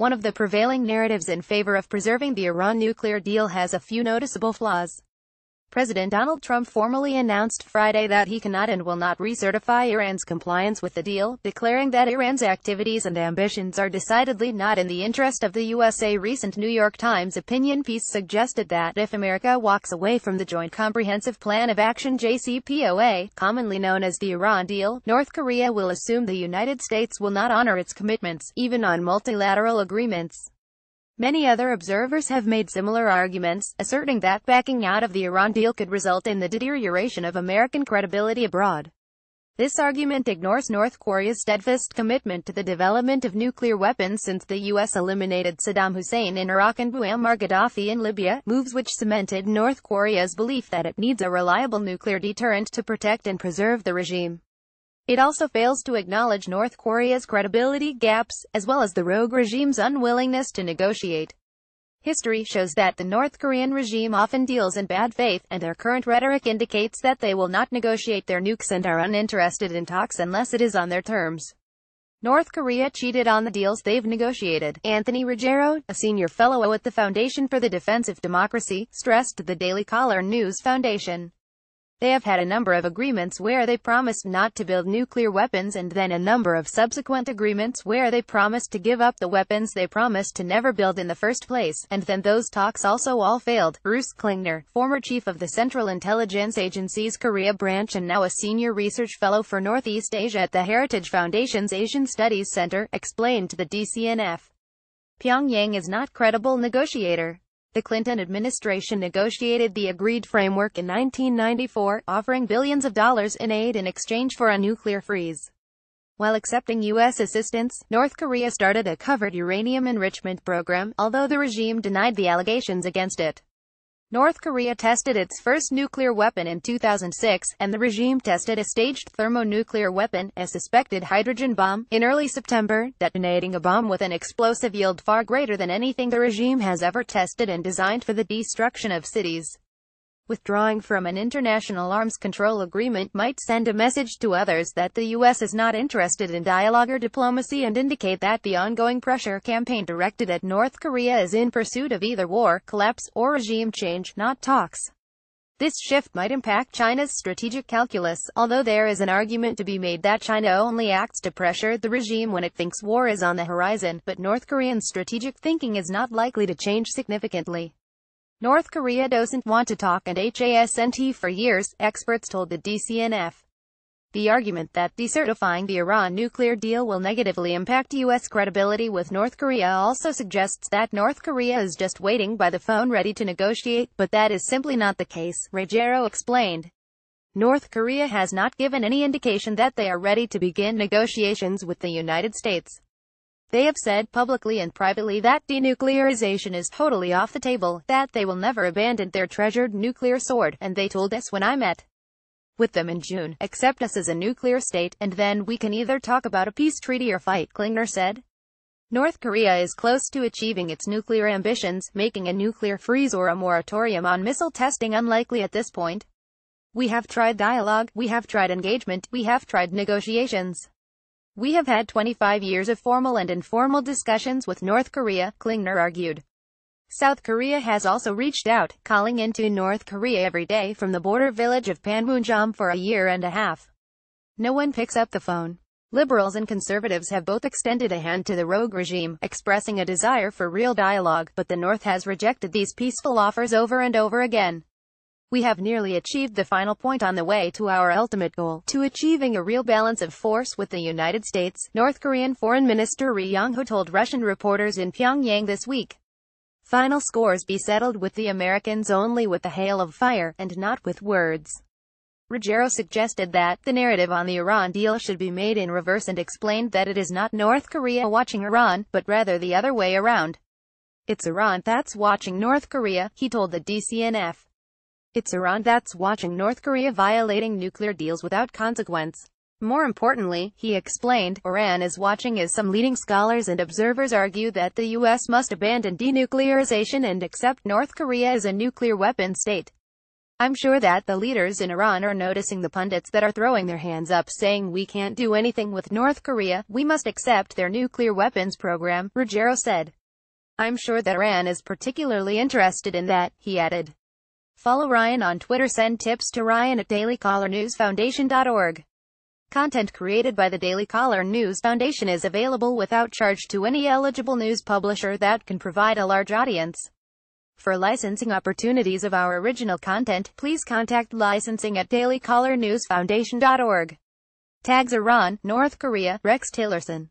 One of the prevailing narratives in favor of preserving the Iran nuclear deal has a few noticeable flaws. President Donald Trump formally announced Friday that he cannot and will not recertify Iran's compliance with the deal, declaring that Iran's activities and ambitions are decidedly not in the interest of the U.S. A recent New York Times opinion piece suggested that if America walks away from the Joint Comprehensive Plan of Action (JCPOA), commonly known as the Iran deal, North Korea will assume the United States will not honor its commitments, even on multilateral agreements. Many other observers have made similar arguments, asserting that backing out of the Iran deal could result in the deterioration of American credibility abroad. This argument ignores North Korea's steadfast commitment to the development of nuclear weapons since the U.S. eliminated Saddam Hussein in Iraq and Muammar Gaddafi in Libya, moves which cemented North Korea's belief that it needs a reliable nuclear deterrent to protect and preserve the regime. It also fails to acknowledge North Korea's credibility gaps, as well as the rogue regime's unwillingness to negotiate. History shows that the North Korean regime often deals in bad faith, and their current rhetoric indicates that they will not negotiate their nukes and are uninterested in talks unless it is on their terms. North Korea cheated on the deals they've negotiated, Anthony Ruggiero, a senior fellow at the Foundation for the Defense of Democracy, stressed to the Daily Caller News Foundation. They have had a number of agreements where they promised not to build nuclear weapons and then a number of subsequent agreements where they promised to give up the weapons they promised to never build in the first place, and then those talks also all failed. Bruce Klingner, former chief of the Central Intelligence Agency's Korea branch and now a senior research fellow for Northeast Asia at the Heritage Foundation's Asian Studies Center, explained to the DCNF. Pyongyang is not a credible negotiator. The Clinton administration negotiated the agreed framework in 1994, offering billions of dollars in aid in exchange for a nuclear freeze. While accepting U.S. assistance, North Korea started a covert uranium enrichment program, although the regime denied the allegations against it. North Korea tested its first nuclear weapon in 2006, and the regime tested a staged thermonuclear weapon, a suspected hydrogen bomb, in early September, detonating a bomb with an explosive yield far greater than anything the regime has ever tested and designed for the destruction of cities. Withdrawing from an international arms control agreement might send a message to others that the U.S. is not interested in dialogue or diplomacy and indicate that the ongoing pressure campaign directed at North Korea is in pursuit of either war, collapse, or regime change, not talks. This shift might impact China's strategic calculus, although there is an argument to be made that China only acts to pressure the regime when it thinks war is on the horizon, but North Korean strategic thinking is not likely to change significantly. North Korea doesn't want to talk and hasn't for years, experts told the DCNF. The argument that decertifying the Iran nuclear deal will negatively impact U.S. credibility with North Korea also suggests that North Korea is just waiting by the phone ready to negotiate, but that is simply not the case, Ruggiero explained. North Korea has not given any indication that they are ready to begin negotiations with the United States. They have said publicly and privately that denuclearization is totally off the table, that they will never abandon their treasured nuclear sword, and they told us when I met with them in June, accept us as a nuclear state, and then we can either talk about a peace treaty or fight, Klingner said. North Korea is close to achieving its nuclear ambitions, making a nuclear freeze or a moratorium on missile testing unlikely at this point. We have tried dialogue, we have tried engagement, we have tried negotiations. We have had 25 years of formal and informal discussions with North Korea, Klingner argued. South Korea has also reached out, calling into North Korea every day from the border village of Panmunjom for a year and a half. No one picks up the phone. Liberals and conservatives have both extended a hand to the rogue regime, expressing a desire for real dialogue, but the North has rejected these peaceful offers over and over again. We have nearly achieved the final point on the way to our ultimate goal, to achieving a real balance of force with the United States, North Korean Foreign Minister Ri Yong-ho told Russian reporters in Pyongyang this week. Final scores be settled with the Americans only with a hail of fire, and not with words. Ruggiero suggested that the narrative on the Iran deal should be made in reverse and explained that it is not North Korea watching Iran, but rather the other way around. It's Iran that's watching North Korea, he told the DCNF. It's Iran that's watching North Korea violating nuclear deals without consequence. More importantly, he explained, Iran is watching as some leading scholars and observers argue that the U.S. must abandon denuclearization and accept North Korea as a nuclear weapon state. I'm sure that the leaders in Iran are noticing the pundits that are throwing their hands up saying we can't do anything with North Korea, we must accept their nuclear weapons program, Ruggiero said. I'm sure that Iran is particularly interested in that, he added. Follow Ryan on Twitter. Send tips to Ryan at dailycollarnewsfoundation.org. Content created by the Daily Caller News Foundation is available without charge to any eligible news publisher that can provide a large audience. For licensing opportunities of our original content, please contact licensing at dailycollarnewsfoundation.org. Tags Iran, North Korea, Rex Tillerson.